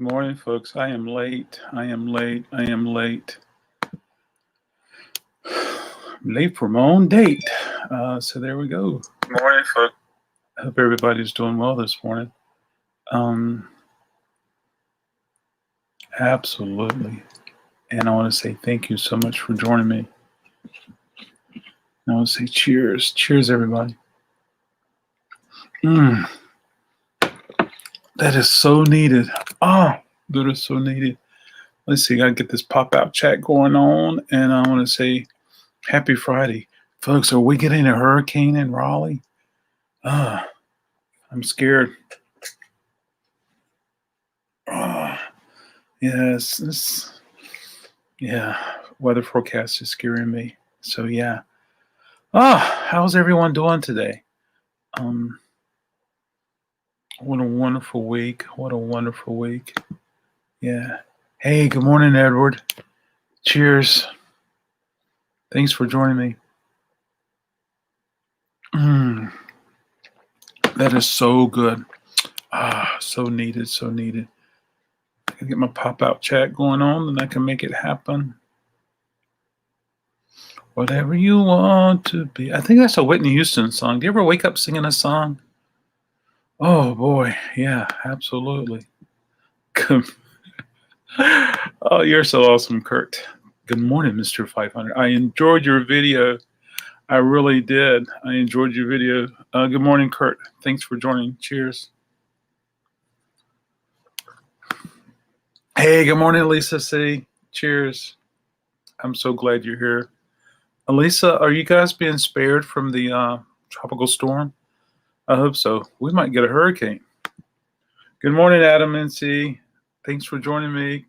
Good morning, folks. I am late. I am late. I am late. I'm late for my own date. So there we go. Good morning, folks. I hope everybody's doing well this morning. Absolutely. And I want to say thank you so much for joining me. I want to say cheers. Cheers, everybody. That is so needed. Oh, that is so needed. Let's see. I got to get this pop-out chat going on. And I want to say happy Friday. Folks, are we getting a hurricane in Raleigh? I'm scared. Yes. Weather forecast is scaring me. So, yeah. How's everyone doing today? What a wonderful week. What a wonderful week. Yeah. Hey, good morning, Edward. Cheers. Thanks for joining me. That is so good. So needed, so needed. I can get my pop-out chat going on and I can make it happen. Whatever you want to be. I think that's a Whitney Houston song. Do you ever wake up singing a song? Oh, boy. Yeah, absolutely. Oh, you're so awesome, Kurt. Good morning, Mr. 500. I enjoyed your video. I really did. I enjoyed your video. Good morning, Kurt. Thanks for joining. Cheers. Hey, good morning, Lisa C. Cheers. I'm so glad you're here. Elisa, are you guys being spared from the tropical storm? I hope so. We might get a hurricane. Good morning, Adam NC. Thanks for joining me.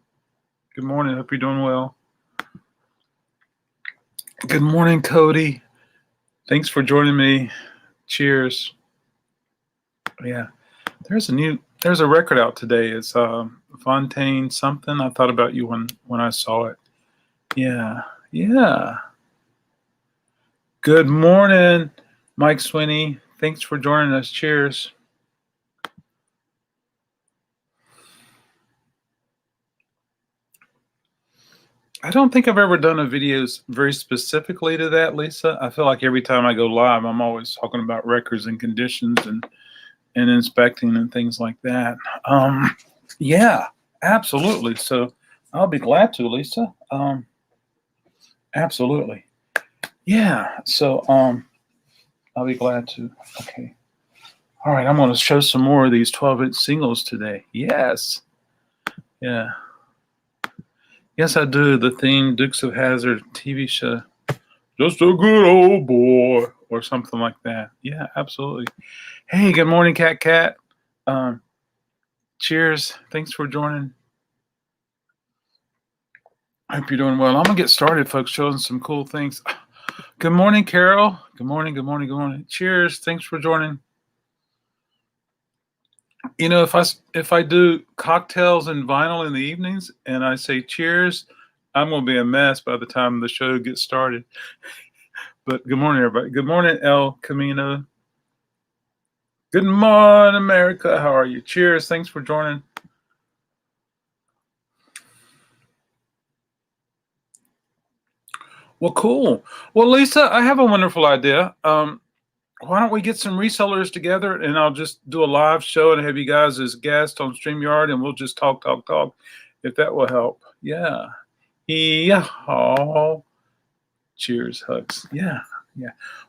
Good morning. Hope you're doing well. Good morning, Cody. Thanks for joining me. Cheers. Yeah, there's a record out today. It's Fontaine something. I thought about you when I saw it. Yeah. Good morning, Mike Swinney. Thanks for joining us. Cheers. I don't think I've ever done a video very specifically to that, Lisa. I feel like every time I go live, I'm always talking about records and conditions and inspecting and things like that. Yeah, absolutely. So I'll be glad to, Lisa. Absolutely. Yeah. So I'll be glad to. Okay. All right. I'm going to show some more of these 12-inch singles today. Yes. Yeah. Yes, I do. The theme Dukes of Hazzard TV show. Just a good old boy or something like that. Yeah, absolutely. Hey, good morning, Cat. Cheers. Thanks for joining. I hope you're doing well. I'm going to get started, folks, showing some cool things. Good morning, Carol. Good morning. Cheers. Thanks for joining. You know, if I do cocktails and vinyl in the evenings and I say cheers, I'm going to be a mess by the time the show gets started. But good morning, everybody. Good morning, El Camino. Good morning, America. How are you? Cheers. Thanks for joining. Well, cool. Well, Lisa, I have a wonderful idea. Why don't we get some resellers together and I'll just do a live show and have you guys as guests on StreamYard and we'll just talk, if that will help. Yeah. Cheers, hugs. Yeah.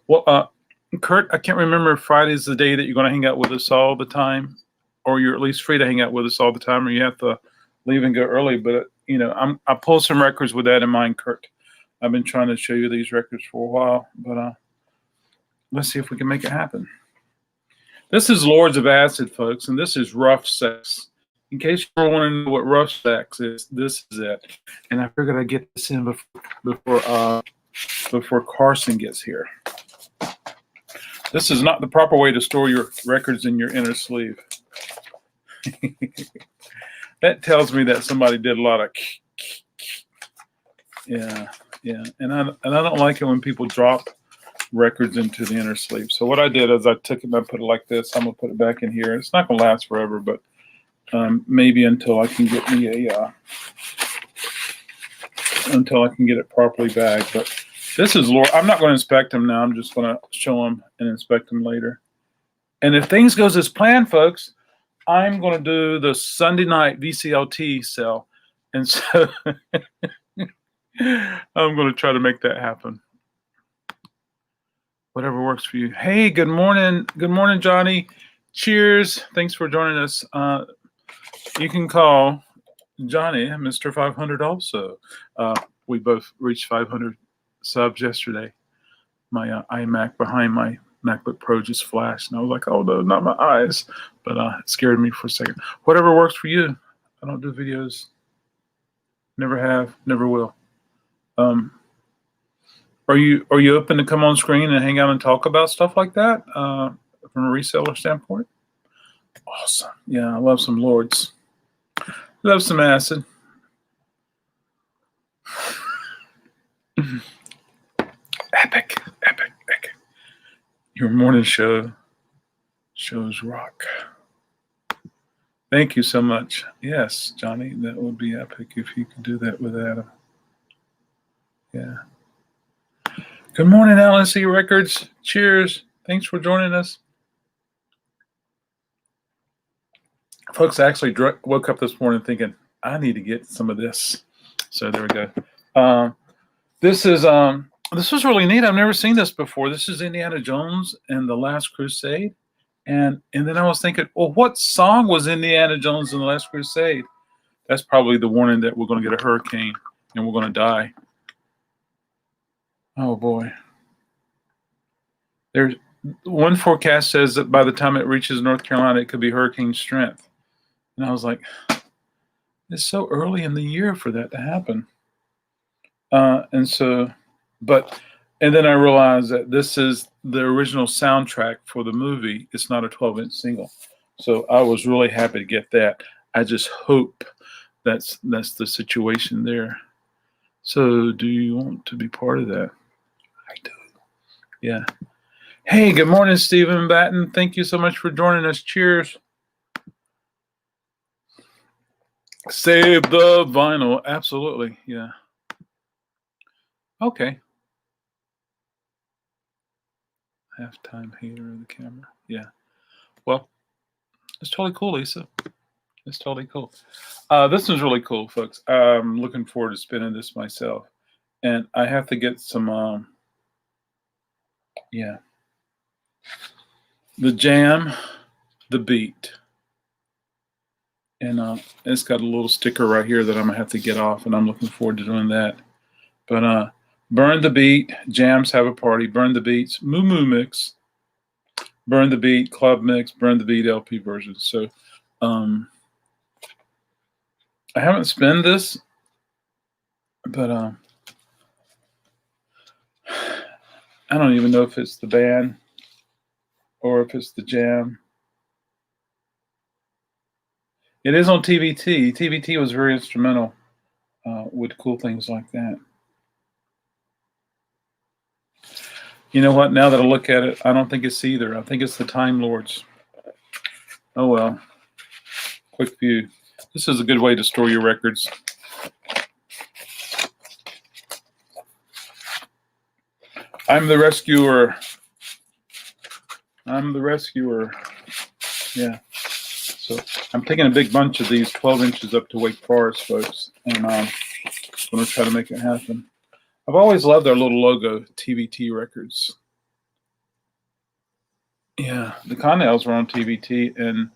Well, Kurt, I can't remember if Friday's the day that you're going to hang out with us all the time, or you're at least free to hang out with us all the time, or you have to leave and go early. But, you know, I pulled some records with that in mind, Kurt. I've been trying to show you these records for a while, but let's see if we can make it happen. This is Lords of Acid, folks, and this is Rough Sex. In case you want to know what Rough Sex is, this is it. And I figured I'd get this in before Carson gets here. This is not the proper way to store your records in your inner sleeve. That tells me that somebody did a lot of yeah. And I don't like it when people drop records into the inner sleeve. So what I did is I took it and I put it like this. I'm gonna put it back in here. It's not gonna last forever, but maybe until I can get me until I can get it properly bagged. But this is Laura. I'm not going to inspect them now. I'm just going to show them and inspect them later. And if things goes as planned, folks, I'm going to do the Sunday night VCLT sale. And so I'm going to try to make that happen. Whatever works for you. Hey, good morning. Good morning, Johnny. Cheers. Thanks for joining us. You can call Johnny, Mr. 500 also. We both reached 500 subs yesterday. My iMac behind my MacBook Pro just flashed, and I was like, oh no, not my eyes. But it scared me for a second. Whatever works for you. I don't do videos. Never have, never will. Are you open to come on screen and hang out and talk about stuff like that from a reseller standpoint? Awesome. Yeah, I love some Lords. Love some acid. Epic. Your morning shows rock. Thank you so much. Yes, Johnny, that would be epic if you could do that with Adam. Yeah. Good morning, LNC Records. Cheers. Thanks for joining us. Folks, I actually woke up this morning thinking, I need to get some of this. So there we go. This was really neat. I've never seen this before. This is Indiana Jones and the Last Crusade. And then I was thinking, well, what song was Indiana Jones and the Last Crusade? That's probably the warning that we're going to get a hurricane and we're going to die. Oh, boy. There's one forecast says that by the time it reaches North Carolina, it could be hurricane strength. And I was like, it's so early in the year for that to happen. And then I realized that this is the original soundtrack for the movie. It's not a 12-inch single. So I was really happy to get that. I just hope that's the situation there. So do you want to be part of that? I do. Yeah. Hey, good morning, Stephen Batten. Thank you so much for joining us. Cheers. Save the vinyl. Absolutely. Yeah. Okay. Halftime hater of the camera. Yeah. Well, it's totally cool, Lisa. It's totally cool. This is really cool, folks. I'm looking forward to spinning this myself. And I have to get some, yeah. The jam, the beat. And it's got a little sticker right here that I'm going to have to get off, and I'm looking forward to doing that. But burn the beat, jams have a party, burn the beats, moo moo mix, burn the beat, club mix, burn the beat, LP version. So I haven't spun this, but I don't even know if it's the band or if it's the jam. It is on TVT. TVT was very instrumental with cool things like that. You know what? Now that I look at it, I don't think it's either. I think it's the Time Lords. Oh, well. Quick view. This is a good way to store your records. I'm the rescuer. I'm the rescuer. Yeah. So I'm taking a big bunch of these 12 inches up to Wake Forest, folks, and I'm going to try to make it happen. I've always loved their little logo, TVT Records. Yeah, the Connells were on TVT, and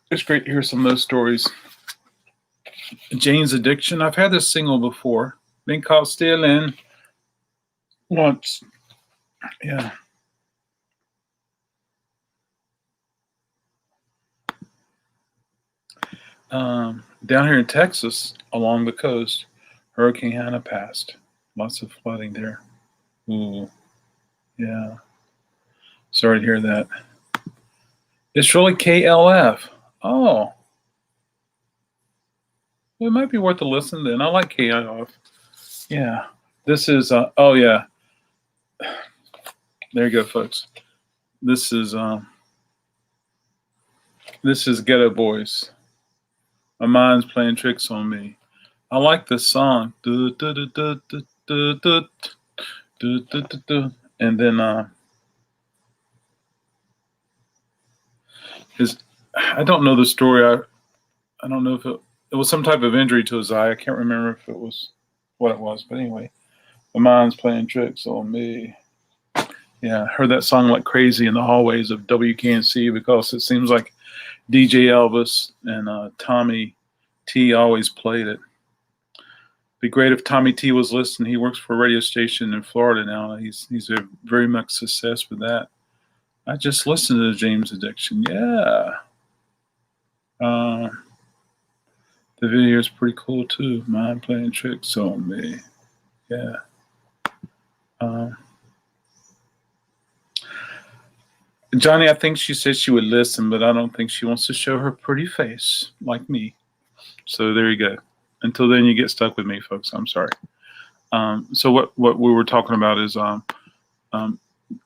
it's great to hear some of those stories. Jane's Addiction. I've had this single before. Been caught stealing once. Yeah. Down here in Texas, along the coast, Hurricane Hannah passed. Lots of flooding there. Ooh, yeah. Sorry to hear that. It's really KLF. Oh. Well, it might be worth a listen then. I like KLF. Yeah. This is, oh yeah. There you go, folks. This is, This is Ghetto Boys. My mind's playing tricks on me. I like this song. And then I don't know the story. I don't know if it was some type of injury to his eye. I can't remember if it was what it was, but anyway, my mind's playing tricks on me. Yeah, I heard that song like crazy in the hallways of WKNC because it seems like DJ Elvis and Tommy T always played it. Be great if Tommy T was listening. He works for a radio station in Florida now. He's a very much success with that. I just listened to James Addiction. Yeah. The video is pretty cool too. Mind playing tricks on me. Yeah. Johnny, I think she said she would listen, but I don't think she wants to show her pretty face like me. So there you go. Until then, you get stuck with me, folks. I'm sorry. So what we were talking about is doing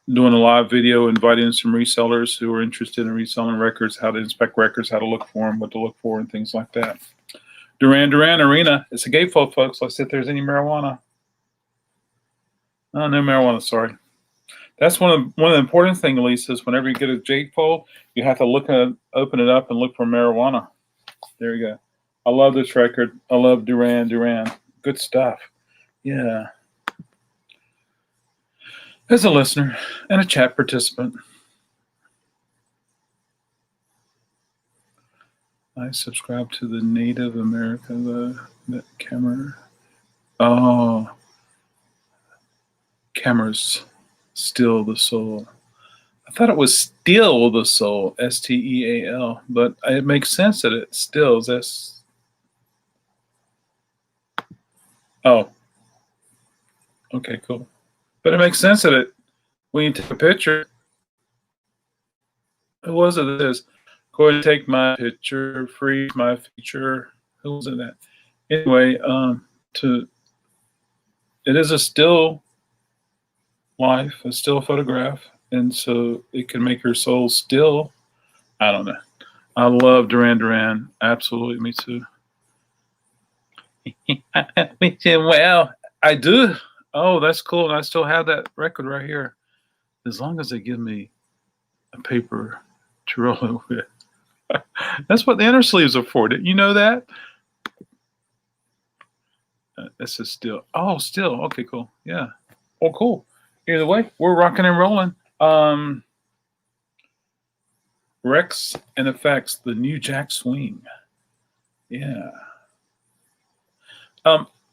a live video, inviting some resellers who are interested in reselling records, how to inspect records, how to look for them, what to look for, and things like that. Duran Duran Arena. It's a gatefold, folks. Let's see if there's any marijuana. Oh, no marijuana. Sorry. That's one of the important things, Lisa, is whenever you get a gatefold, you have to open it up and look for marijuana. There you go. I love this record. I love Duran Duran. Good stuff. Yeah. As a listener and a chat participant, I subscribe to the Native American, that camera. Oh, cameras still the soul. I thought it was still the soul, STEAL, but it makes sense that it stills. Oh, okay, cool. But it makes sense that when you take a picture, who was it that says, go ahead and take my picture, freeze my feature? Who was it that? Anyway, it is a still life, a still photograph, and so it can make your soul still. I don't know. I love Duran Duran. Absolutely, me too. Well, I do. Oh, that's cool. And I still have that record right here. As long as they give me a paper to roll it with. That's what the inner sleeves are for. Did you know that? This is still. Oh, still. Okay, cool. Yeah. Oh, cool. Either way, we're rocking and rolling. Rex and Effects, the new Jack Swing. Yeah.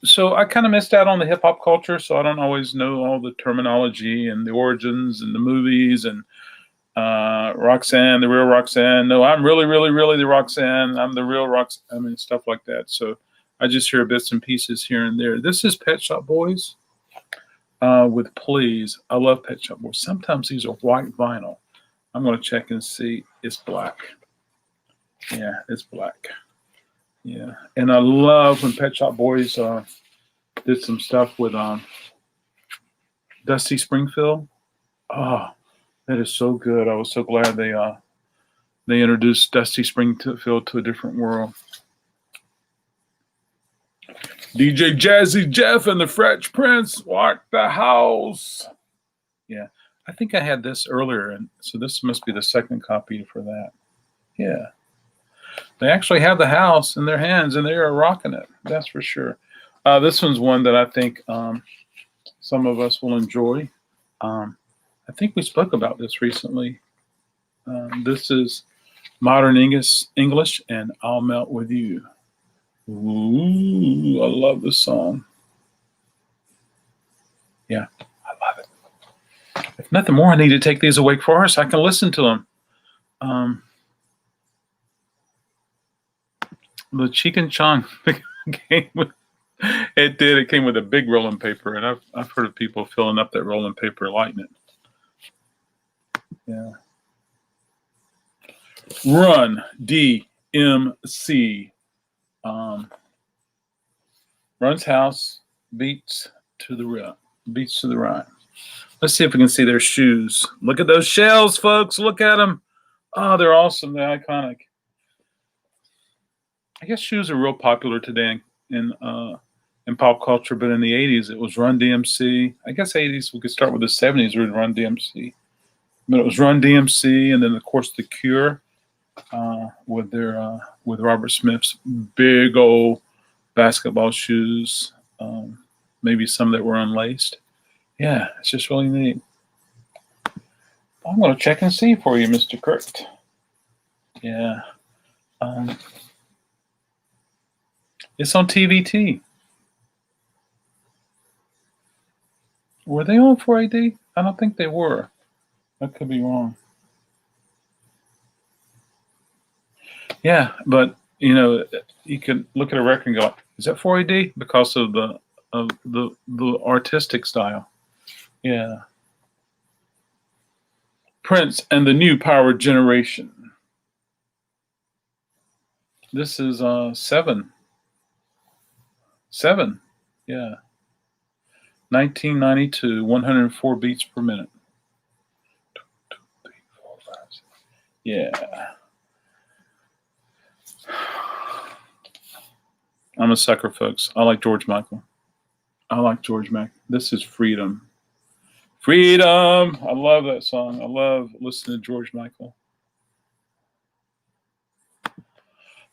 So I kind of missed out on the hip hop culture, so I don't always know all the terminology and the origins and the movies and Roxanne, the real Roxanne. No, I'm really, really, really the Roxanne. I'm the real Roxanne. I mean, stuff like that. So I just hear bits and pieces here and there. This is Pet Shop Boys with Please. I love Pet Shop Boys. Sometimes these are white vinyl. I'm going to check and see. It's black. Yeah, it's black. Yeah, and I love when Pet Shop Boys did some stuff with Dusty Springfield. Oh, that is so good. I was so glad they introduced Dusty Springfield to a different world. DJ Jazzy Jeff and the Fresh Prince rock the house. Yeah, I think I had this earlier, and so this must be the second copy for that. Yeah. They actually have the house in their hands, and they are rocking it. That's for sure. This one's one that I think some of us will enjoy. I think we spoke about this recently. This is Modern English, and I'll Melt With You. Ooh, I love this song. Yeah, I love it. If nothing more, I need to take these away for us. I can listen to them. The Chicken Chong came with, it came with a big rolling paper, and I've heard of people filling up that rolling paper, lighting it. Yeah. Run DMC. Run's house, beats to the rhyme. Let's see if we can see their shoes. Look at those shells, folks. Look at them. Oh, they're awesome. They're iconic. I guess shoes are real popular today in pop culture, but in the 80s it was Run DMC. I guess 80s we could start with the 70s with Run DMC, but it was Run DMC, and then of course The Cure with Robert Smith's big old basketball shoes, maybe some that were unlaced. Yeah, it's just really neat. I'm going to check and see for you, Mr. Krate. Yeah. It's on TVT. Were they on 4AD? I don't think they were. I could be wrong. Yeah, but you know, you can look at a record and go, "Is that 4AD?" Because of the artistic style. Yeah. Prince and the New Power Generation. This is 7. Yeah. 1992, 104 beats per minute. 2, 3, 4, 5, 6. Yeah. I'm a sucker, folks. I like George Michael. This is Freedom. Freedom. I love that song. I love listening to George Michael.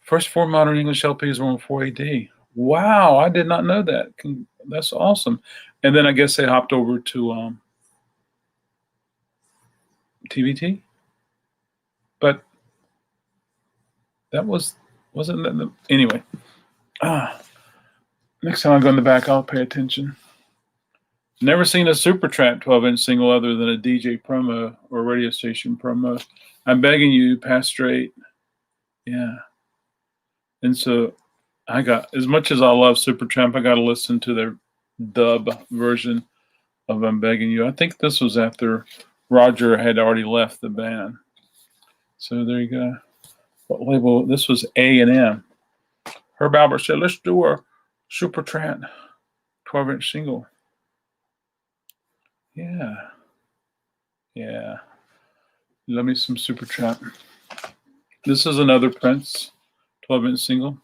First 4 modern English LPs were on 4AD. Wow, I did not know that. That's awesome. And then I guess they hopped over to TVT. But that wasn't that anyway. Next time I go in the back, I'll pay attention. Never seen a Supertramp 12-inch single other than a DJ promo or a radio station promo. I'm begging you, pass straight. Yeah. And so I got, as much as I love Supertramp, I got to listen to their dub version of I'm Begging You. I think this was after Roger had already left the band. So there you go. What label? This was A&M. Herb Albert said, let's do a Supertramp 12-inch single. Yeah. Yeah. Love me some Supertramp. This is another Prince 12-inch single.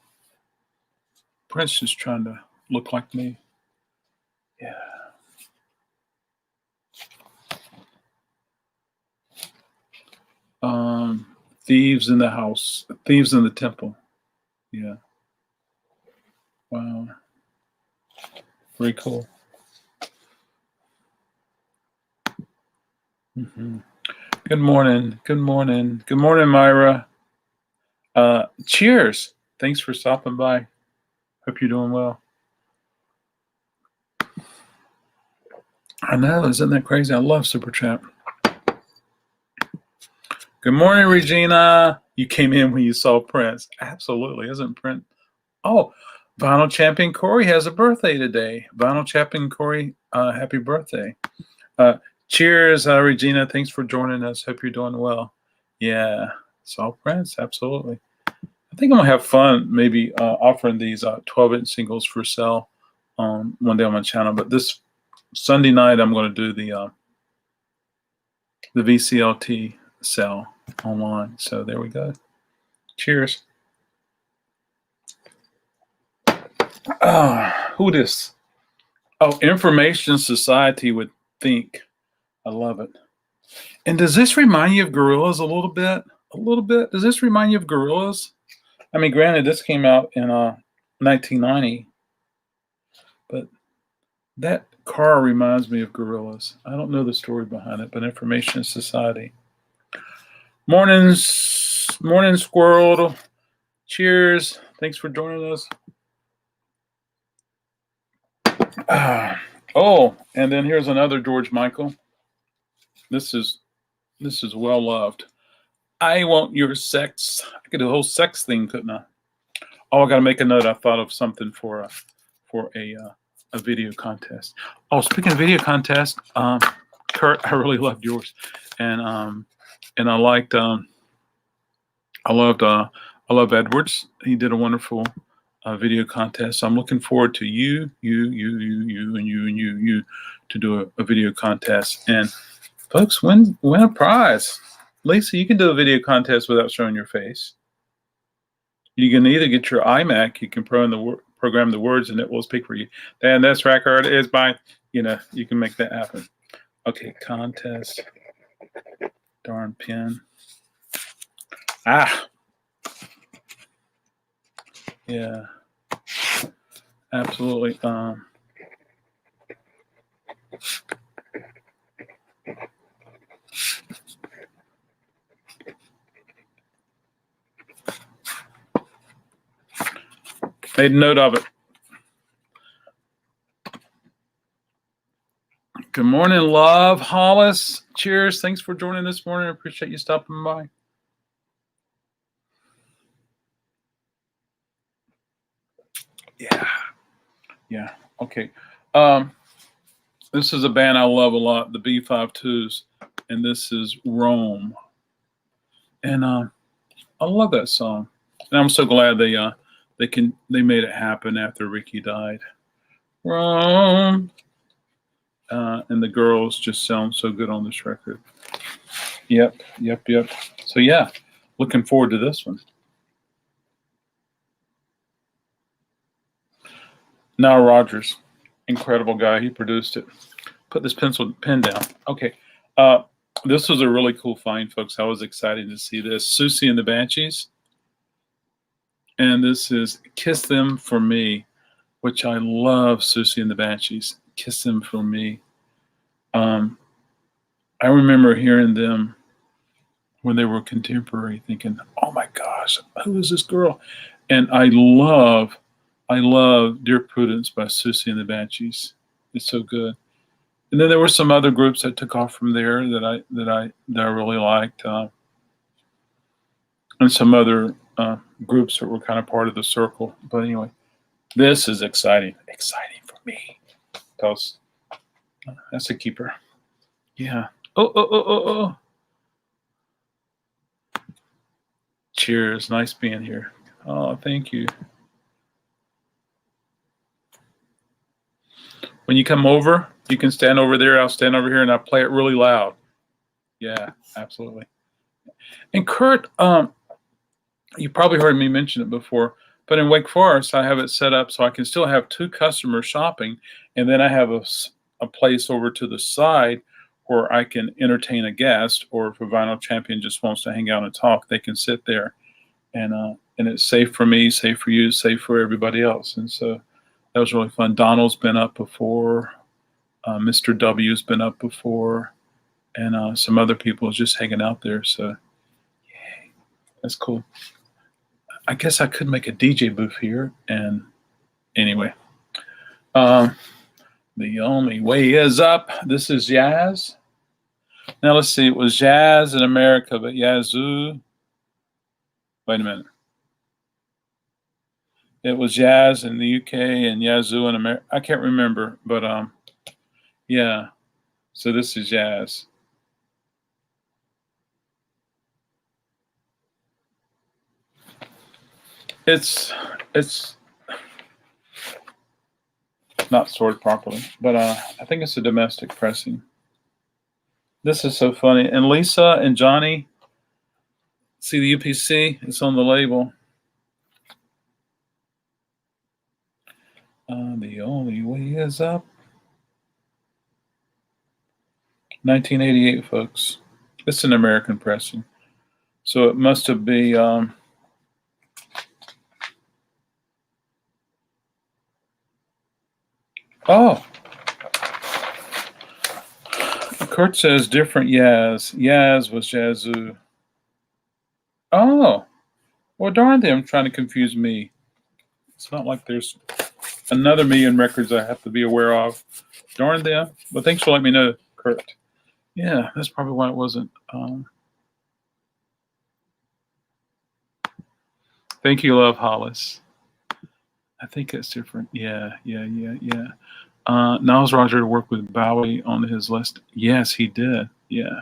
Prince is trying to look like me. Yeah. Thieves in the House. Thieves in the Temple. Yeah. Wow. Very cool. Mm-hmm. Good morning. Good morning. Good morning, Myra. Cheers. Thanks for stopping by. Hope you're doing well. I know, isn't that crazy? I love Supertramp. Good morning, Regina. You came in when you saw Prince. Absolutely. Isn't Prince? Oh, Vinyl Champion Corey has a birthday today. Vinyl Champion Corey, happy birthday. Cheers, Regina. Thanks for joining us. Hope you're doing well. Yeah, saw Prince. Absolutely. I think I'm going to have fun maybe offering these 12-inch singles for sale one day on my channel. But this Sunday night, I'm going to do the VCLT sale online. So there we go. Cheers. Who this? Oh, Information Society would think. I love it. And does this remind you of Gorillaz a little bit? A little bit? Does this remind you of Gorillaz? I mean, granted, this came out in 1990, but that car reminds me of Gorillaz. I don't know the story behind it, but Information Society. Morning, Squirrel. Cheers. Thanks for joining us. Oh, and then here's another George Michael. This is well loved. I want your sex. I could do a whole sex thing, couldn't I? Oh, I got to make a note. I thought of something for a video contest. Oh, speaking of video contest, Kurt, I really loved yours, and I liked I love Edwards. He did a wonderful video contest. So I'm looking forward to you to do a video contest. And folks, win a prize. Lisa, you can do a video contest without showing your face. You can either get your iMac, you can program the words, and it will speak for you. And this record is by, you can make that happen. Okay, contest. Darn pin. Yeah, absolutely. Made a note of it. Good morning, love, Hollis. Cheers. Thanks for joining this morning. I appreciate you stopping by. Yeah. Okay. This is a band I love a lot, the B-52s, and this is Rome. And I love that song. And I'm so glad they made it happen after Ricky died. Rome. And the girls just sound so good on this record. Yep. So yeah, looking forward to this one. Now Rogers, incredible guy. He produced it. Put this pen down. Okay. This was a really cool find, folks. I was excited to see this. Susie and the Banshees. And this is Kiss Them For Me, which I love. Susie and the Banshees. Kiss Them For Me. I remember hearing them when they were contemporary, thinking, oh my gosh, who is this girl? And I love Dear Prudence by Susie and the Banshees. It's so good. And then there were some other groups that took off from there that I really liked, and some other groups that were kind of part of the circle. But anyway, this is exciting for me, because that's a keeper. Yeah. Oh. Cheers. Nice being here. Oh, thank you. When you come over, you can stand over there. I'll stand over here and I'll play it really loud. Yeah, absolutely. And Kurt, you probably heard me mention it before, but in Wake Forest, I have it set up so I can still have 2 customers shopping, and then I have a place over to the side where I can entertain a guest, or if a vinyl champion just wants to hang out and talk, they can sit there, and it's safe for me, safe for you, safe for everybody else. And so that was really fun. Donald's been up before, Mr. W's been up before, and some other people just hanging out there. So yay, that's cool. I guess I could make a DJ booth here. And anyway, the only way is up. This is Yaz. Now let's see. It was Yaz in America, but Yazoo. Wait a minute. It was Yaz in the UK and Yazoo in America. I can't remember, but yeah. So this is Yaz. It's not sorted properly, but I think it's a domestic pressing. This is so funny. And Lisa and Johnny, see the UPC? It's on the label. The only way is up. 1988, folks. It's an American pressing. So it must have been oh, Kurt says different Yaz. Yaz was Yazoo. Oh, well, darn them, trying to confuse me. It's not like there's another million records I have to be aware of. Darn them. But thanks for letting me know, Kurt. Yeah, that's probably why it wasn't. Thank you, Love Hollis. I think it's different. Yeah. Niles Roger to work with Bowie on his list. Yes, he did. Yeah.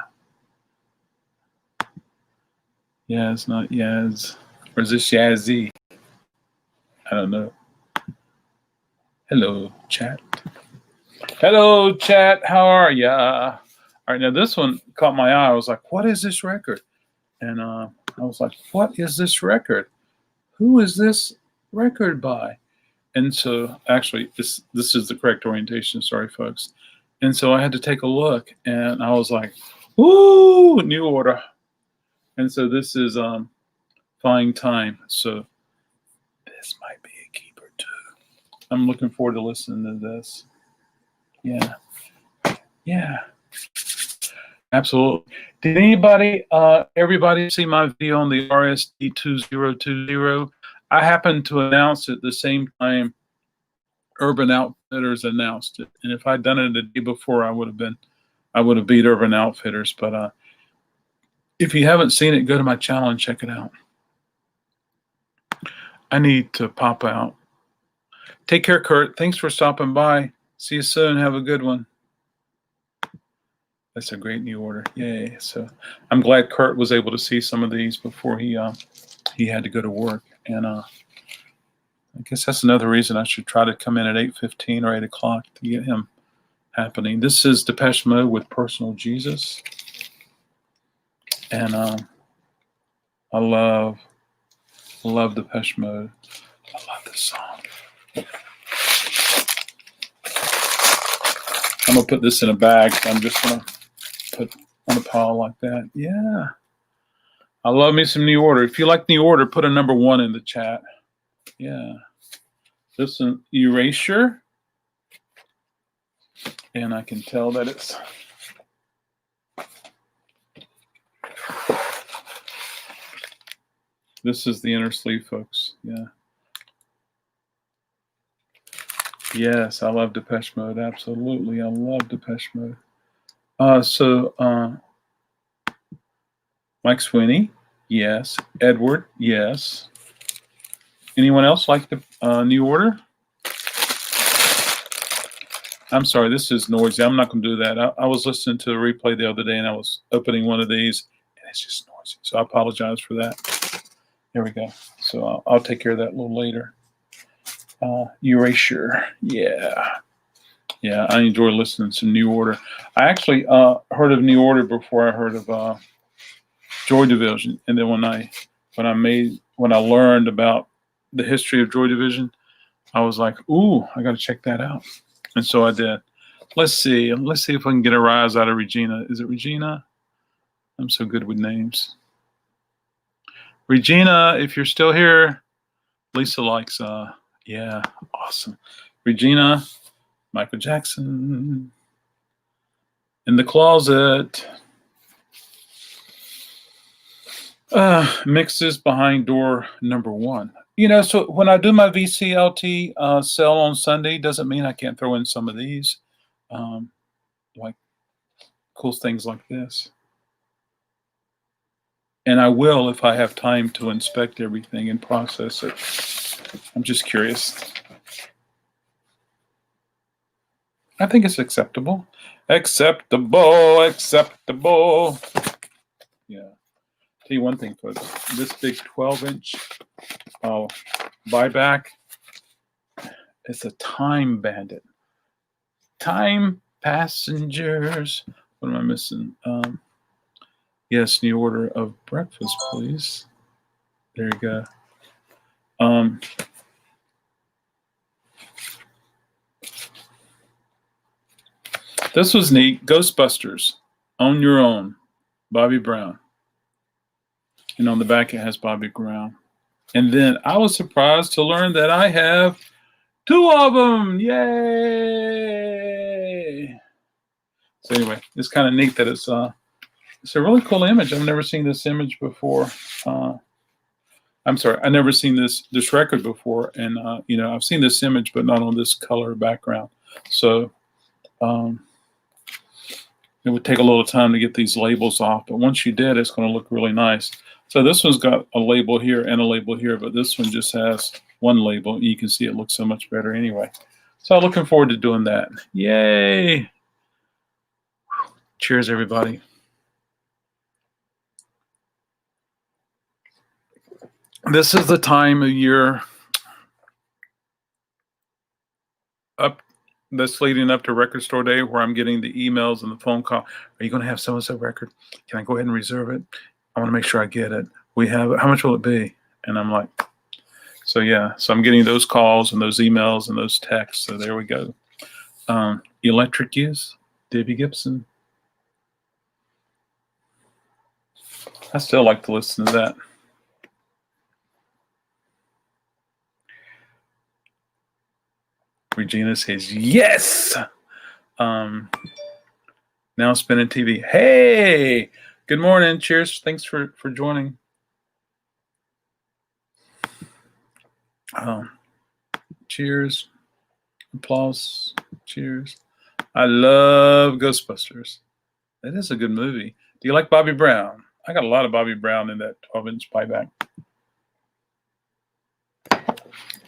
Yaz, not Yaz. Or is this Yazzie? I don't know. Hello, chat. Hello, chat. How are ya? All right, now this one caught my eye. I was like, what is this record? And I was like, what is this record? who is this record by? And so actually this is the correct orientation. Sorry, folks. And so I had to take a look, and I was like, ooh, new order. And so this is Flying Time. So this might be a keeper too. I'm looking forward to listening to this. Yeah. Yeah. Absolutely. Did everybody see my video on the RSD 2020? I happened to announce it the same time Urban Outfitters announced it. And if I'd done it a day before, I would have beat Urban Outfitters. But if you haven't seen it, go to my channel and check it out. I need to pop out. Take care, Kurt. Thanks for stopping by. See you soon. Have a good one. That's a great new order. Yay. So I'm glad Kurt was able to see some of these before he had to go to work. And I guess that's another reason I should try to come in at 8:15 or 8 o'clock to get him happening. This is Depeche Mode with Personal Jesus. And I love Depeche Mode. I love this song. I'm going to put this in a bag. So I'm just going to put on a pile like that. Yeah. I love me some New Order. If you like New Order, put a number 1 in the chat. Yeah. This is an Erasure. And I can tell that it's... This is the inner sleeve, folks. Yeah. Yes, I love Depeche Mode. Absolutely. I love Depeche Mode. Mike Sweeney. Yes. Edward. Yes. Anyone else like the New Order? I'm sorry, this is noisy. I'm not going to do that. I was listening to a replay the other day, and I was opening one of these, and it's just noisy. So I apologize for that. There we go. So I'll take care of that a little later. Erasure. Yeah. Yeah, I enjoy listening to New Order. I actually heard of New Order before I heard of Joy Division. And then when I learned about the history of Joy Division, I was like, ooh, I got to check that out. And so I did. Let's see if I can get a rise out of Regina. Is it Regina? I'm so good with names. Regina, if you're still here, Lisa likes, yeah, awesome. Regina, Michael Jackson, In the Closet. Mixes behind door number 1. You know, so when I do my VCLT sale on Sunday, doesn't mean I can't throw in some of these, like cool things like this. And I will if I have time to inspect everything and process it. I'm just curious. I think it's acceptable. Acceptable. Yeah. Tell you one thing, folks. This big 12-inch buyback, it's a Time Bandit. Time Passengers. What am I missing? Yes, New Order of breakfast, please. There you go. This was neat. Ghostbusters, On Your Own, Bobby Brown. And on the back it has Bobby Brown. And then I was surprised to learn that I have 2 of them. Yay! So anyway, it's kind of neat that it's a really cool image. I've never seen this image before. I'm sorry, I've never seen this record before. And you know, I've seen this image, but not on this color background. So it would take a little time to get these labels off, but once you did, it's going to look really nice. So this one's got a label here and a label here, but this one just has one label. You can see it looks so much better anyway. So I'm looking forward to doing that. Yay! Cheers, everybody. This is the time of year that's leading up to Record Store Day where I'm getting the emails and the phone call. Are you going to have so-and-so record? Can I go ahead and reserve it? I want to make sure I get it. We have it. How much will it be? And I'm like, So yeah, so I'm getting those calls and those emails and those texts. So there we go. Electric use, Debbie Gibson. I still like to listen to that. Regina says yes. Now spinning TV. Hey, good morning. Cheers. Thanks for joining. Cheers. Applause. Cheers. I love Ghostbusters. That is a good movie. Do you like Bobby Brown? I got a lot of Bobby Brown in that 12-inch buyback.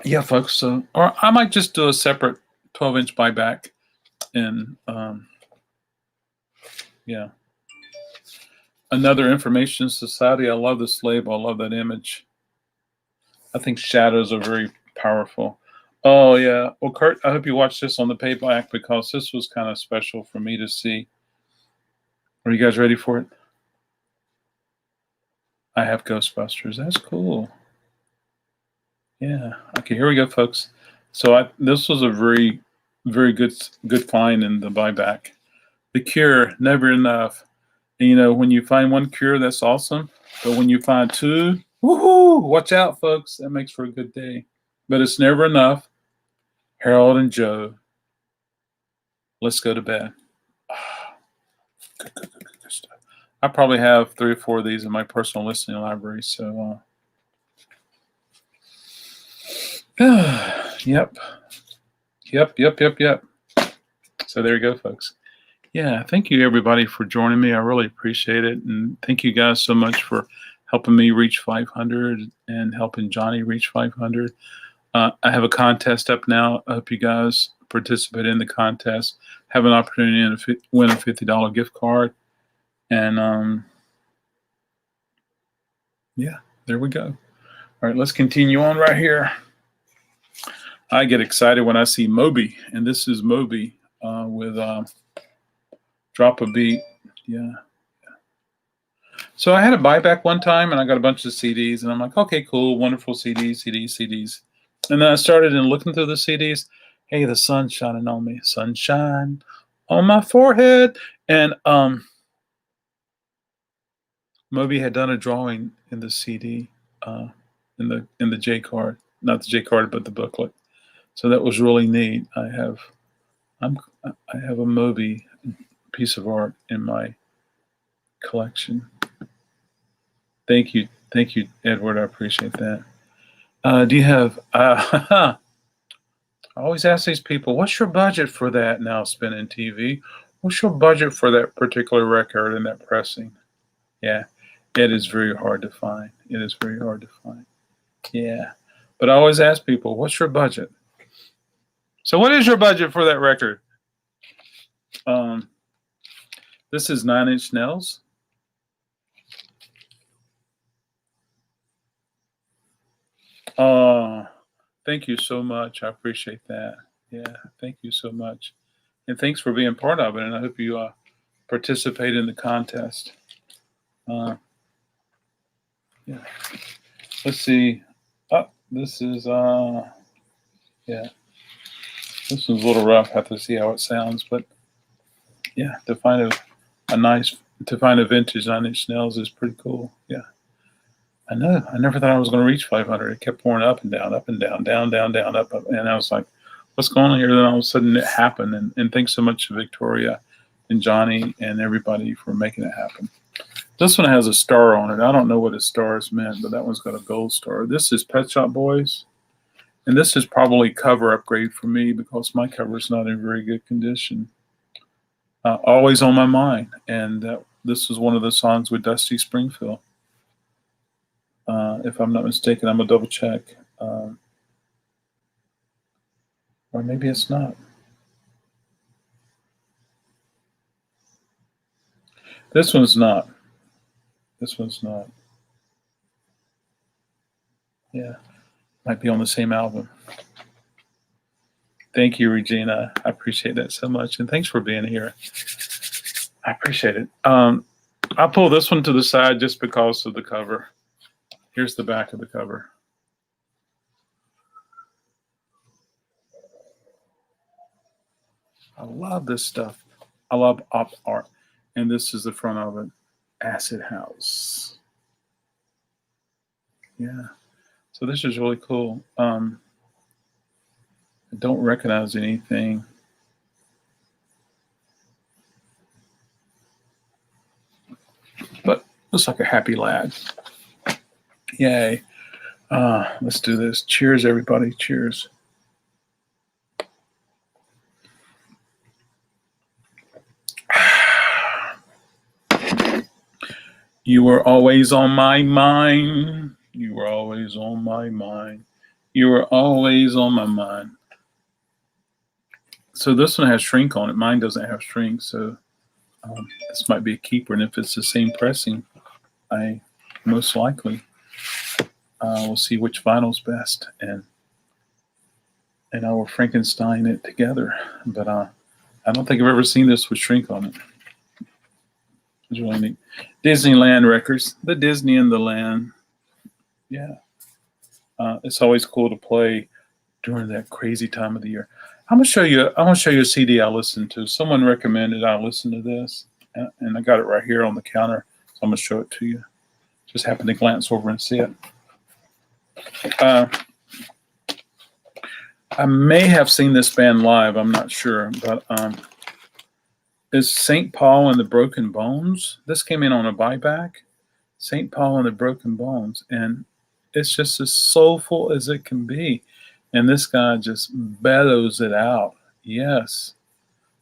Yeah, folks. So, or I might just do a separate 12-inch buyback. And yeah. Another Information Society. I love this label. I love that image. I think shadows are very powerful. Oh, yeah. Well, Kurt, I hope you watched this on the payback because this was kind of special for me to see. Are you guys ready for it? I have Ghostbusters. That's cool. Yeah. Okay, here we go, folks. So this was a very, very good find in the buyback. The Cure, never enough. And, you know, when you find one cure, that's awesome. But when you find two, woohoo! Watch out, folks. That makes for a good day. But it's never enough. Harold and Joe. Let's go to bed. Good stuff. I probably have 3 or 4 of these in my personal listening library. So, yep. So there you go, folks. Yeah, thank you everybody for joining me. I really appreciate it, and thank you guys so much for helping me reach 500 and helping Johnny reach 500. I have a contest up now. I hope you guys participate in the contest. Have an opportunity to win a $50 gift card, and yeah, there we go. All right, let's continue on right here. I get excited when I see Moby, and this is Moby with Drop a Beat. Yeah. So I had a buyback one time, and I got a bunch of CDs, and I'm like, okay, cool, wonderful CDs. And then I started looking through the CDs. Hey, the sun's shining on me. Sunshine on my forehead. And Moby had done a drawing in the CD, in the J card, not the J card, but the booklet. So that was really neat. I have a Moby piece of art in my collection. Thank you, Edward. I appreciate that. Do you have? I always ask these people, "What's your budget for that?" Now spinning TV. What's your budget for that particular record and that pressing? Yeah, it is very hard to find. Yeah, but I always ask people, "What's your budget?" So, what is your budget for that record? This is 9 Inch Nails. Thank you so much. I appreciate that. Yeah, thank you so much. And thanks for being part of it. And I hope you participate in the contest. Yeah. Let's see. Oh, this is, yeah. This one's a little rough. Have to see how it sounds. But yeah, to find a vintage 9 Inch Nails is pretty cool. Yeah. I know. I never thought I was going to reach 500. It kept pouring up and down, down, up. And I was like, what's going on here? Then all of a sudden it happened. And thanks so much to Victoria and Johnny and everybody for making it happen. This one has a star on it. I don't know what a star is meant, but that one's got a gold star. This is Pet Shop Boys. And this is probably cover upgrade for me because my cover is not in very good condition. Always on my mind. And this was one of the songs with Dusty Springfield. If I'm not mistaken, I'm going to double check. Or maybe it's not. This one's not. Yeah. Might be on the same album. Thank you, Regina. I appreciate that so much. And thanks for being here. I appreciate it. I'll pull this one to the side just because of the cover. Here's the back of the cover. I love this stuff. I love op art. And this is the front of it. Acid House. Yeah. So this is really cool. I don't recognize anything. But looks like a happy lad. Yay. Let's do this. Cheers, everybody. Cheers. You were always on my mind. You were always on my mind. You were always on my mind. So this one has shrink on it. Mine doesn't have shrink, so this might be a keeper. And if it's the same pressing, I most likely will see which vinyl's best, and I will Frankenstein it together. But I don't think I've ever seen this with shrink on it. It's really neat. Disneyland records, the Disney and the Land. Yeah. It's always cool to play during that crazy time of the year. I'm gonna show you a CD I listened to. Someone recommended I listen to this, and I got it right here on the counter. So I'm gonna show it to you. Just happened to glance over and see it. I may have seen this band live. I'm not sure, but is St. Paul and the Broken Bones. This came in on a buyback. St. Paul and the Broken Bones, and it's just as soulful as it can be. And this guy just bellows it out. Yes.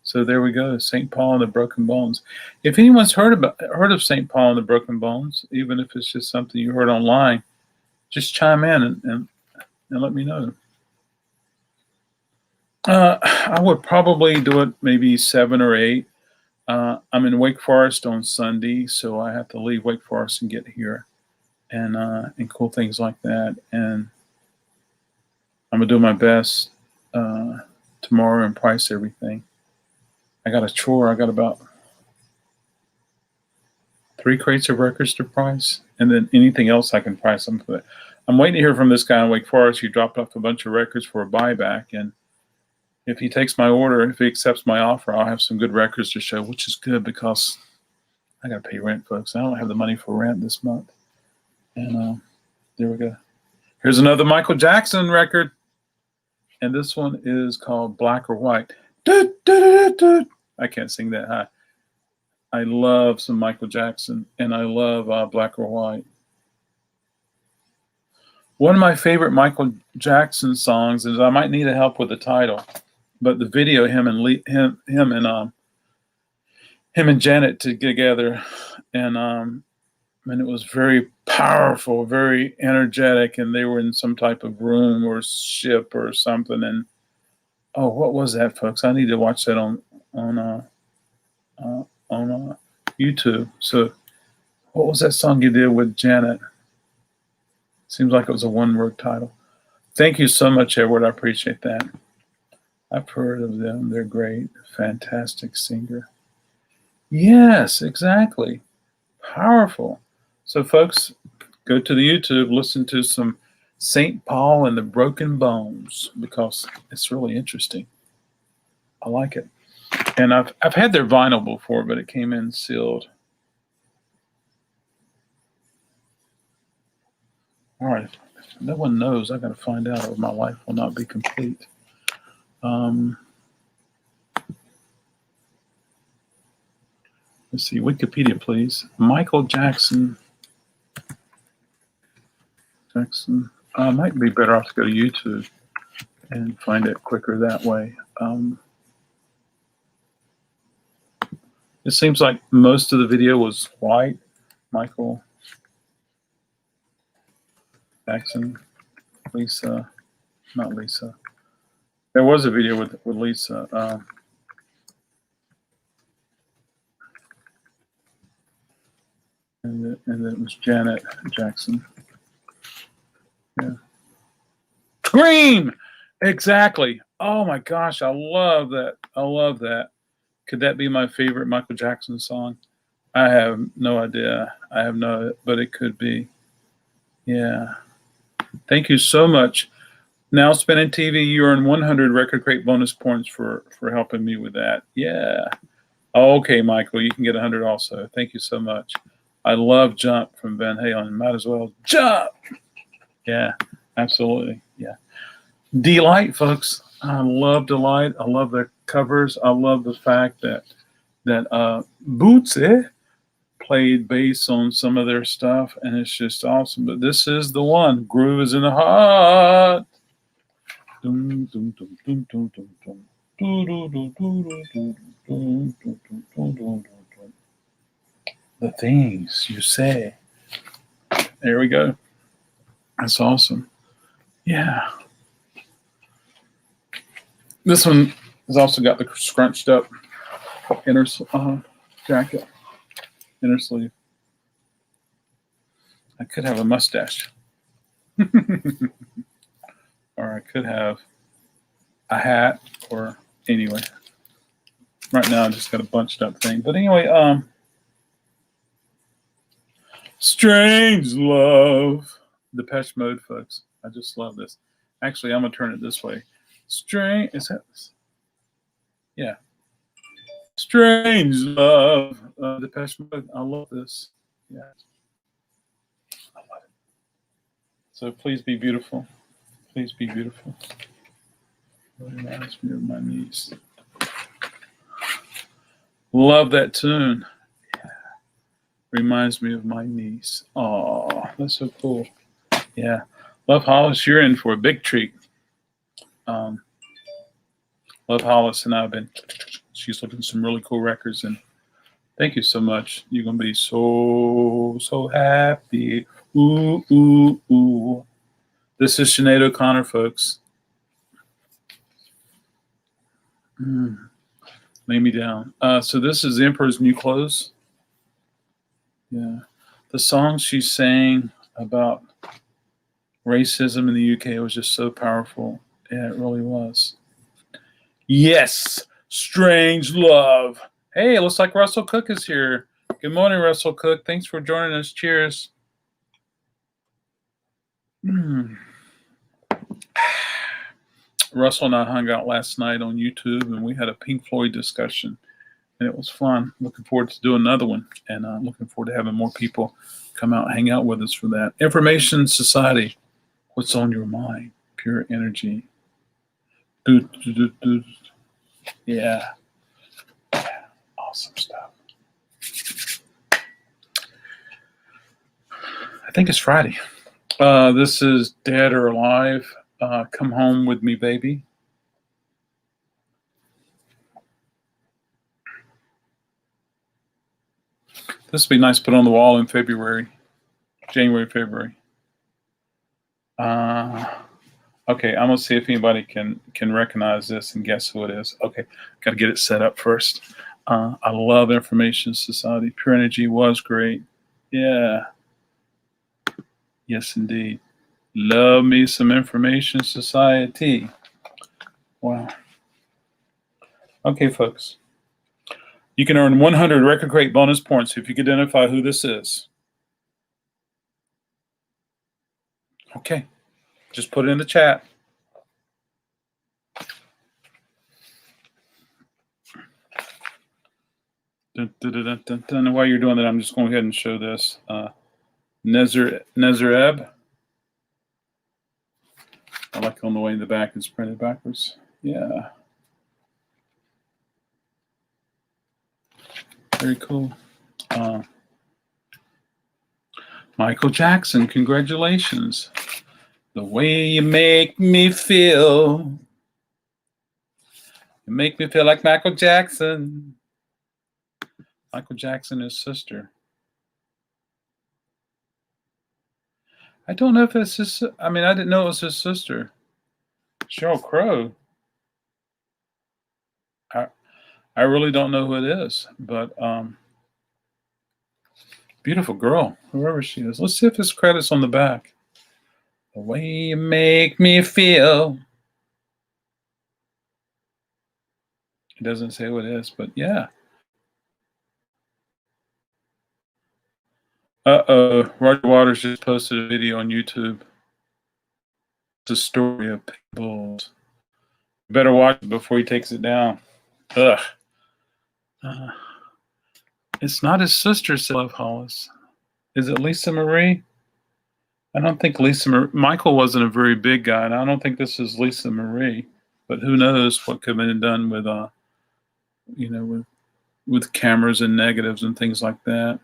So there we go, St. Paul and the Broken Bones. If anyone's heard of St. Paul and the Broken Bones, even if it's just something you heard online, just chime in and let me know. I would probably do it maybe 7 or 8. I'm in Wake Forest on Sunday, so I have to leave Wake Forest and get here, and cool things like that. And I'm gonna do my best tomorrow and price everything. I got a chore. I got about 3 crates of records to price, and then anything else I can price. I'm waiting to hear from this guy in Wake Forest. He dropped off a bunch of records for a buyback, and if he takes my order, if he accepts my offer, I'll have some good records to show, which is good because I got to pay rent, folks. I don't have the money for rent this month. And there we go. Here's another Michael Jackson record. And this one is called Black or White. I can't sing that high. I love some Michael Jackson, and I love Black or White. One of my favorite Michael Jackson songs is I might need help with the title, but the video, him and Janet together, and it was very powerful, very energetic, and they were in some type of room or ship or something. And oh, what was that, folks? I need to watch that on YouTube. So, what was that song you did with Janet? Seems like it was a one-word title. Thank you so much, Edward. I appreciate that. I've heard of them. They're great. Fantastic singer. Yes, exactly. Powerful. So, folks, go to the YouTube, listen to some St. Paul and the Broken Bones, because it's really interesting. I like it. And I've had their vinyl before, but it came in sealed. All right. If no one knows, I got to find out, or my life will not be complete. Let's see, Wikipedia, please. Michael Jackson. Might be better off to go to YouTube and find it quicker that way. It seems like most of the video was white. Michael Jackson, Lisa, not Lisa. There was a video with Lisa. And then it was Janet Jackson. Yeah. Scream! Exactly. Oh my gosh, I love that. I love that. Could that be my favorite Michael Jackson song? I have no idea. But it could be. Yeah. Thank you so much. Now spinning TV, you earn 100 RecordKrate bonus points for helping me with that. Yeah. Okay, Michael, you can get 100 also. Thank you so much. I love Jump from Van Halen. Might as well jump. Yeah, absolutely. Yeah. Delight, folks. I love Delight. I love their covers. I love the fact that Bootsy played bass on some of their stuff, and it's just awesome. But this is the one. Groove is in the heart. Dum, dum, dum, dum, dum, dum, dum. The things you say. There we go. That's awesome. Yeah. This one has also got the scrunched up inner jacket, inner sleeve. I could have a mustache. Or I could have a hat, or anyway. Right now I just got a bunched up thing. But anyway, Strange Love. Depeche Mode, folks. I just love this. Actually, I'm gonna turn it this way. Strange, is that this? Yeah. Strange Love. Depeche Mode. I love this. Yeah. I love it. So please be beautiful. Please be beautiful. It reminds me of my niece. Love that tune. Yeah. Reminds me of my niece. Oh, that's so cool. Yeah. Love Hollis, you're in for a big treat. Love Hollis and I've been, she's looking at some really cool records, and thank you so much. You're going to be so happy. Ooh, ooh, ooh. This is Sinead O'Connor, folks. Lay me down. So this is The Emperor's New Clothes. Yeah. The song she sang about racism in the UK was just so powerful. Yeah, it really was. Yes, Strange Love. Hey, it looks like Russell Cook is here. Good morning, Russell Cook. Thanks for joining us. Cheers. Russell and I hung out last night on YouTube, and we had a Pink Floyd discussion, and it was fun. Looking forward to doing another one, and looking forward to having more people come out and hang out with us for that. Information Society. What's on your mind? Pure energy. Yeah. Awesome stuff. I think it's Friday. This is Dead or Alive. Come Home With Me, Baby. This would be nice to put on the wall in February. January, February. Okay, I'm gonna see if anybody can recognize this and guess who it is. Okay, gotta get it set up first. I love Information Society. Pure Energy was great. Yeah. Yes, indeed. Love me some Information Society. Wow. Okay, folks. You can earn 100 RecordKrate bonus points if you can identify who this is. Okay. Just put it in the chat. And while you're doing that, I'm just going ahead and show this. Nezareb. I like on the way in the back it's printed backwards. Yeah. Very cool. Michael Jackson, congratulations. The way you make me feel. You make me feel like Michael Jackson. Michael Jackson, his sister. I don't know if it's his, I mean, I didn't know it was his sister. Sheryl Crow. I really don't know who it is, but beautiful girl, whoever she is. Let's see if his credit's on the back. The way you make me feel. It doesn't say who it is, but yeah. Uh-oh, Roger Waters just posted a video on YouTube. The story of Pitbulls. You better watch it before he takes it down. Ugh. It's not his sister, Love Hollis. Is it Lisa Marie? I don't think Michael wasn't a very big guy, and I don't think this is Lisa Marie. But who knows what could have been done with, with cameras and negatives and things like that.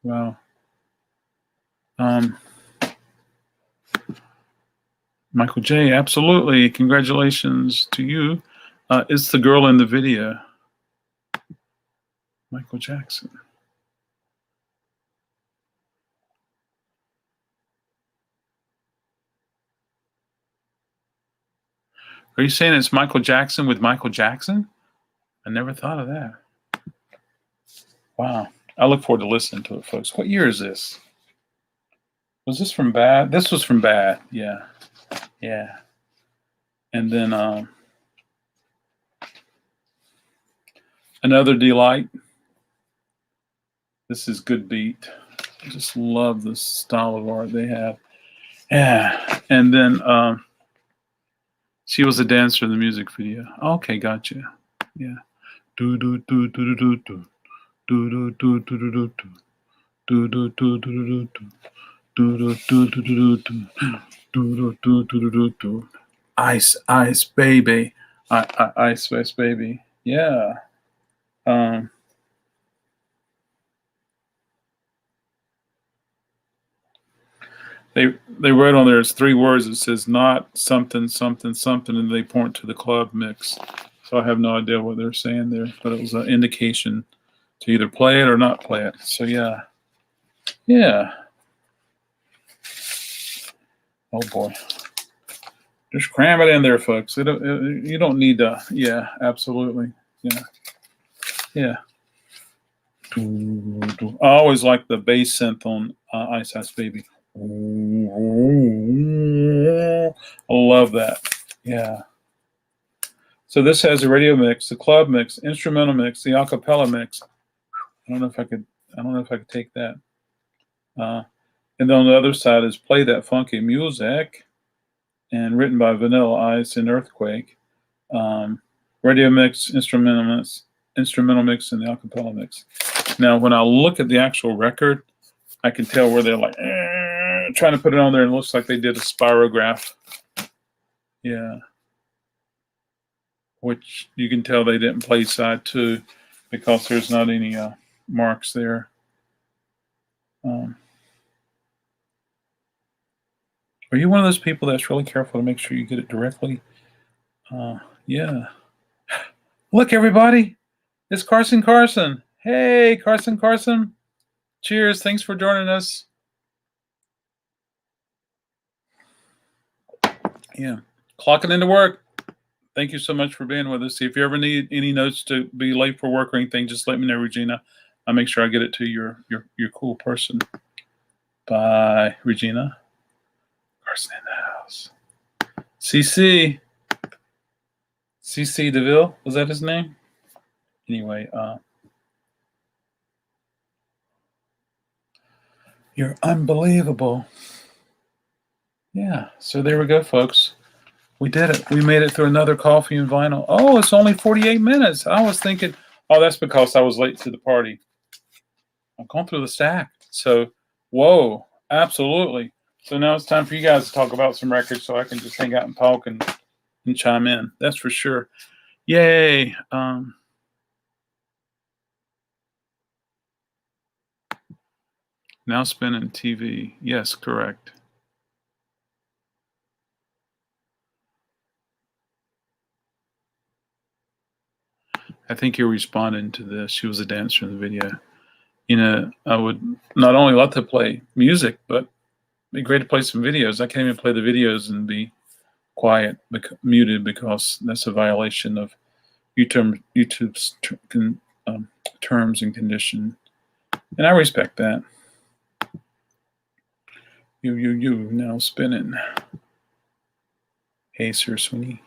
Wow. Michael J, absolutely. Congratulations to you. It's the girl in the video. Michael Jackson. Are you saying it's Michael Jackson with Michael Jackson? I never thought of that. Wow. I look forward to listening to it, folks. What year is this? Was this from Bad? This was from Bad. Yeah. Yeah. And then Another Delight. This is Good Beat. I just love the style of art they have. Yeah. And then She Was a Dancer in the music video. Okay, gotcha. Yeah. Do do do do do do do do do do do do do do do do do do. Ice, ice, baby. Ice, ice, baby. Yeah. They wrote on there, it's 3 words. It says not something, something, something, and they point to the club mix. So I have no idea what they're saying there, but it was an indication to either play it or not play it. So yeah. Yeah. Oh boy. Just cram it in there, folks. You don't need to. Yeah, absolutely. Yeah. Yeah. I always like the bass synth on Ice Ice Baby. I love that. Yeah. So this has a radio mix, the club mix, instrumental mix, the acapella mix. I don't know if I could take that. And then on the other side is Play That Funky Music, and written by Vanilla Ice and Earthquake. Radio mix, instrumental mix, and the acapella mix. Now, when I look at the actual record, I can tell where they're like trying to put it on there, and it looks like they did a spirograph. Yeah. Which you can tell they didn't play side 2 because there's not any marks there. Are you one of those people that's really careful to make sure you get it directly? Yeah. Look, everybody. It's Carson Carson. Hey, Carson Carson. Cheers. Thanks for joining us. Yeah. Clocking into work. Thank you so much for being with us. If you ever need any notes to be late for work or anything, just let me know, Regina. I'll make sure I get it to your cool person. Bye, Regina. Carson in the house. CC DeVille, was that his name? Anyway, you're unbelievable. Yeah, so there we go, folks. We did it. We made it through another Coffee and Vinyl. Oh, it's only 48 minutes. I was thinking, oh, that's because I was late to the party. I'm going through the stack. So, whoa, absolutely. So now it's time for you guys to talk about some records so I can just hang out and talk and chime in. That's for sure. Yay. Now spinning TV. Yes, correct. I think you're responding to this. She was a dancer in the video. You know, I would not only love to play music, but it'd be great to play some videos. I can't even play the videos and be quiet, muted, because that's a violation of YouTube's terms and conditions. And I respect that. You now spinning. Hey, Sir Sweeney.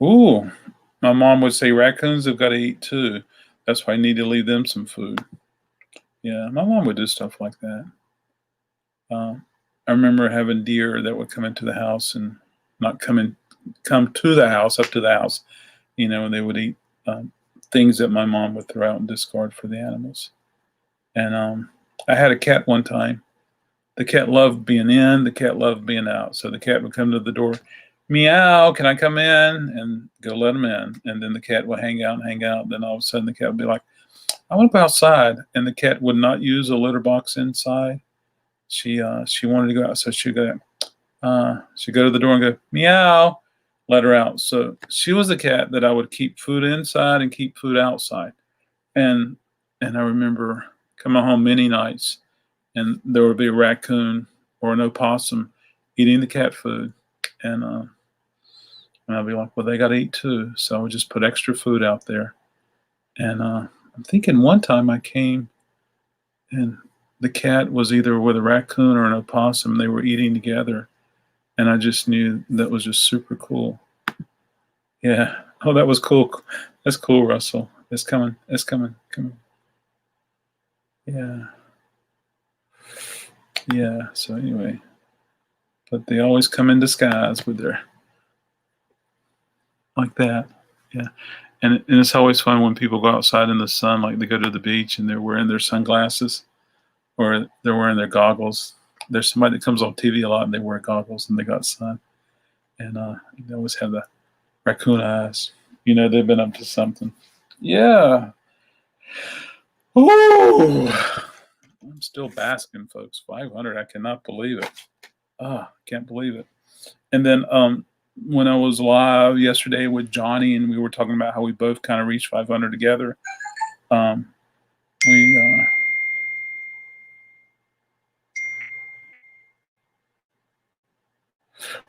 Ooh, my mom would say raccoons have got to eat too. That's why I need to leave them some food. Yeah, my mom would do stuff like that. I remember having deer that would come into the house and not come to the house, up to the house, and they would eat um, things that my mom would throw out and discard for the animals. And I had a cat one time. The cat loved being in, the cat loved being out. So the cat would come to the door, meow, can I come in? And go let him in. And then the cat would hang out and hang out. Then all of a sudden the cat would be like, I want to go outside. And the cat would not use a litter box inside. She wanted to go out, so she'd go to the door and go, meow, let her out. So she was the cat that I would keep food inside and keep food outside. And I remember coming home many nights and there would be a raccoon or an opossum eating the cat food. And I'd be like, well, they got to eat too. So I would just put extra food out there. And I'm thinking one time I came and the cat was either with a raccoon or an opossum. They were eating together. And I just knew that was just super cool. Yeah. Oh, that was cool. That's cool, Russell. It's coming. It's coming. Coming. Yeah. Yeah. So anyway, but they always come in disguise with their, like that. Yeah. And it's always fun when people go outside in the sun, like they go to the beach and they're wearing their sunglasses or they're wearing their goggles. There's somebody that comes on TV a lot and they wear goggles and they got sun. And they always have the raccoon eyes. They've been up to something. Yeah. Ooh. I'm still basking, folks. 500. I cannot believe it. Can't believe it. And then when I was live yesterday with Johnny and we were talking about how we both kind of reached 500 together,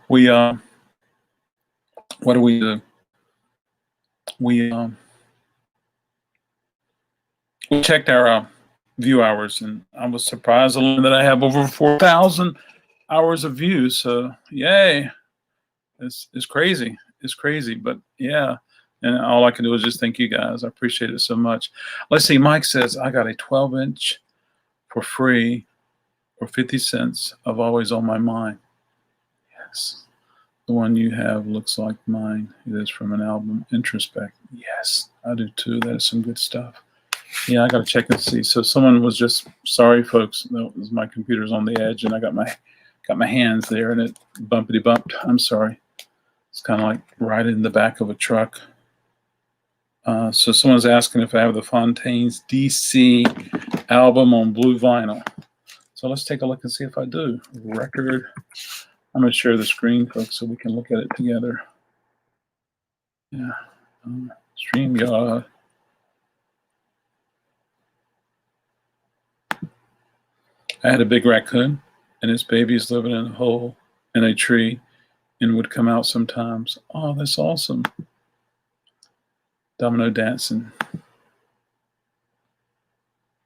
we what do we do? We checked our view hours, and I was surprised alone that I have over 4,000 hours of views. So yay! It's crazy. It's crazy, but yeah. And all I can do is just thank you guys. I appreciate it so much. Let's see. Mike says I got a 12-inch for free for 50 cents of Always on My Mind. Yes. The one you have looks like mine. It is from an album, Introspect. Yes, I do too. That is some good stuff. Yeah, I got to check and see. So someone was just, sorry, folks. That was my computer's on the edge, and I got my hands there, and it bumpity bumped. I'm sorry. It's kind of like riding in the back of a truck. So someone's asking if I have the Fontaines DC album on blue vinyl. So let's take a look and see if I do. Record. I'm going to share the screen, folks, so we can look at it together. Yeah. StreamYard. I had a big raccoon, and its babies living in a hole in a tree and would come out sometimes. Oh, that's awesome. Domino dancing.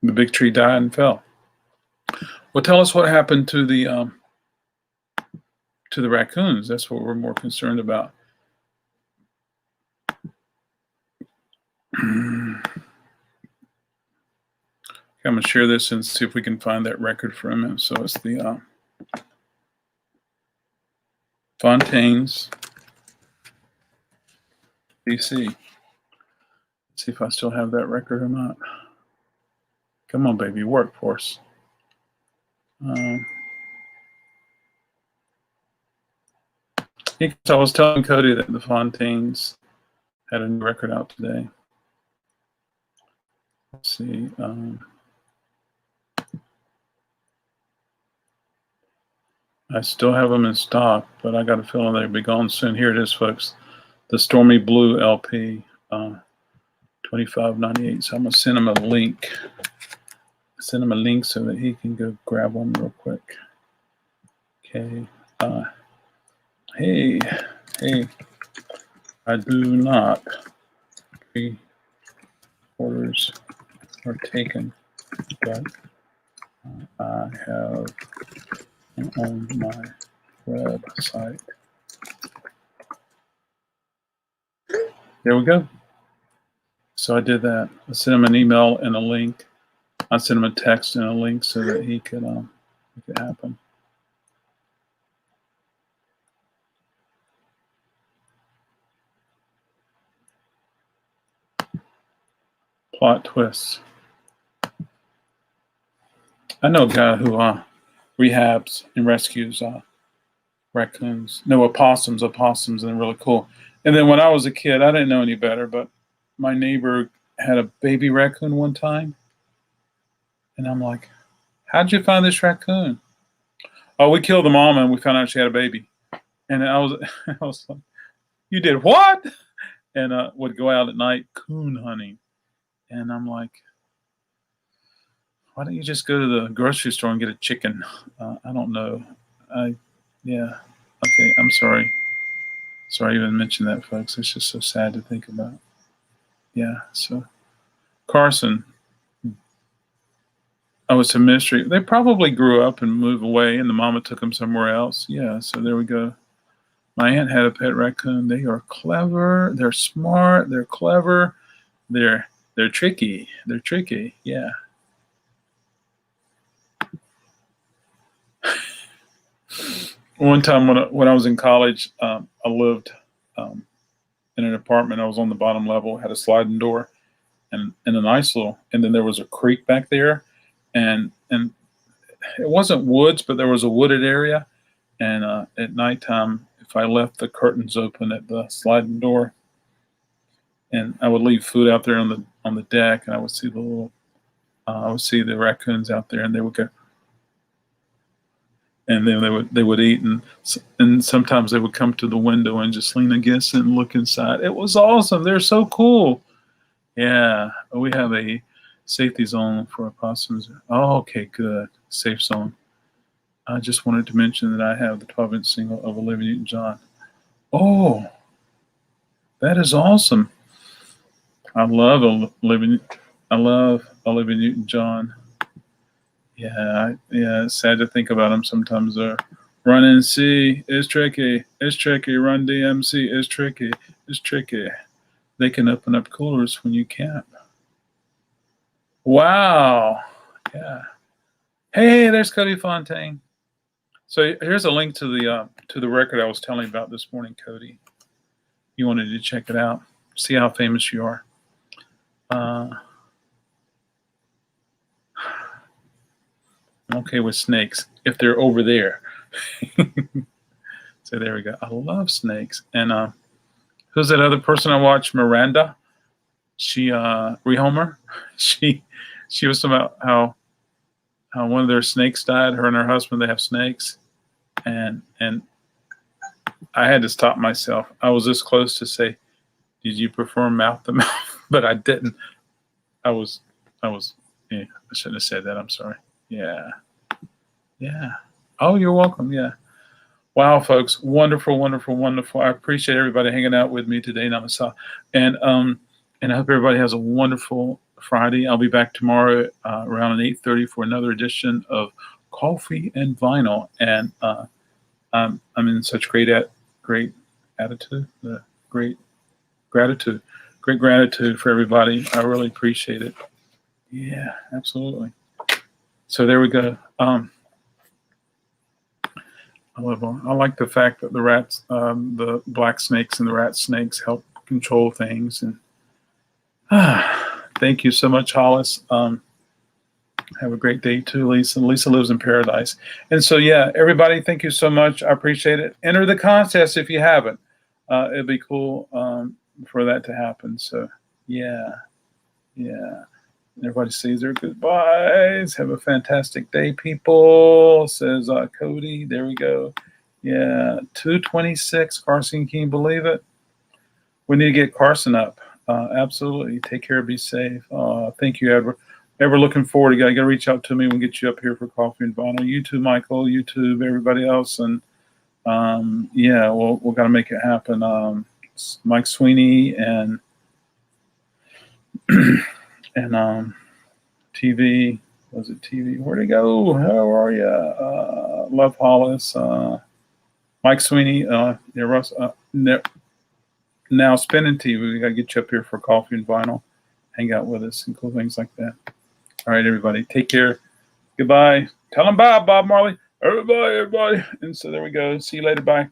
The big tree died and fell. Well, tell us what happened to the raccoons. That's what we're more concerned about. I'm going to share this and see if we can find that record for a minute. So it's the Fontaines DC. Let's see if I still have that record or not. Come on, baby, work for us. I was telling Cody that the Fontaines had a new record out today. Let's see. I still have them in stock, but I got a feeling they'll be gone soon. Here it is, folks. The Stormy Blue LP, $25.98. So I'm gonna send him a link. Send him a link so that he can go grab one real quick. Okay. Hey, I do not. Pre-orders are taken, but I have on my website. There we go. So I did that. I sent him an email and a link. I sent him a text and a link so that he could make it happen. Plot twists. I know a guy who rehabs and rescues raccoons. No, opossums, and they're really cool. And then when I was a kid, I didn't know any better, but my neighbor had a baby raccoon one time. And I'm like, how'd you find this raccoon? Oh, we killed the mama and we found out she had a baby. And I was like, you did what? And would go out at night coon hunting. And I'm like, why don't you just go to the grocery store and get a chicken? I don't know. Yeah. Okay, I'm sorry. Sorry I even mentioned that, folks. It's just so sad to think about. Yeah, so Carson. Oh, it's a mystery. They probably grew up and moved away, and the mama took them somewhere else. Yeah, so there we go. My aunt had a pet raccoon. They are clever. They're smart. They're clever. They're tricky. They're tricky. Yeah. One time when I was in college, I lived in an apartment. I was on the bottom level, had a sliding door, and a nice little. And then there was a creek back there, and it wasn't woods, but there was a wooded area. And at nighttime, if I left the curtains open at the sliding door, and I would leave food out there on the deck, and I would see the raccoons out there, and they would go. And then they would eat, and sometimes they would come to the window and just lean against it and look inside. It was awesome. They're so cool. Yeah, we have a safety zone for opossums. Oh, okay, good. Safe zone. I just wanted to mention that I have the 12-inch single of Olivia Newton-John. Oh, that is awesome. I love Olivia Newton-John. Yeah, it's sad to think about them sometimes. Run NC is tricky. It's tricky. Run DMC is tricky. It's tricky. They can open up coolers when you camp. Wow. Yeah. Hey, there's Cody Fontaine. So here's a link to the record I was telling you about this morning, Cody. You wanted to check it out. See how famous you are. I'm okay with snakes if they're over there. So there we go. I love snakes. And who's that other person I watched? Miranda. She Rehomer. She was about how one of their snakes died. Her and her husband, they have snakes, and I had to stop myself. I was this close to say, "Did you prefer mouth to mouth?" But I didn't. I shouldn't have said that. I'm sorry. Yeah. Oh, you're welcome. Yeah. Wow, folks. Wonderful, wonderful, wonderful. I appreciate everybody hanging out with me today. Namaste. And I hope everybody has a wonderful Friday. I'll be back tomorrow around 8:30 for another edition of Coffee and Vinyl. And I'm in such great gratitude for everybody. I really appreciate it. Yeah, absolutely. So there we go. I like the fact that the rats, the black snakes and the rat snakes help control things. And thank you so much, Hollis. Have a great day too, Lisa. Lisa lives in paradise. And so, yeah, everybody, thank you so much. I appreciate it. Enter the contest if you haven't. It'd be cool for that to happen. So, yeah. Everybody says their goodbyes. Have a fantastic day, people, says Cody. There we go. Yeah, 226. Carson, can you believe it? We need to get Carson up. Absolutely. Take care. Be safe. Thank you, Edward. Ever looking forward. You got to reach out to me. We'll get you up here for Coffee and Vinyl. You too, Michael. You too, everybody else. And yeah, we'll got to make it happen. Mike Sweeney and and TV. Was it TV? Where'd it go? How are you? Love Hollis. Mike Sweeney. Yeah, Russ. Now spinning TV. We got to get you up here for Coffee and Vinyl. Hang out with us and cool things like that. All right, everybody. Take care. Goodbye. Tell them bye, Bob Marley. Everybody. And so there we go. See you later. Bye.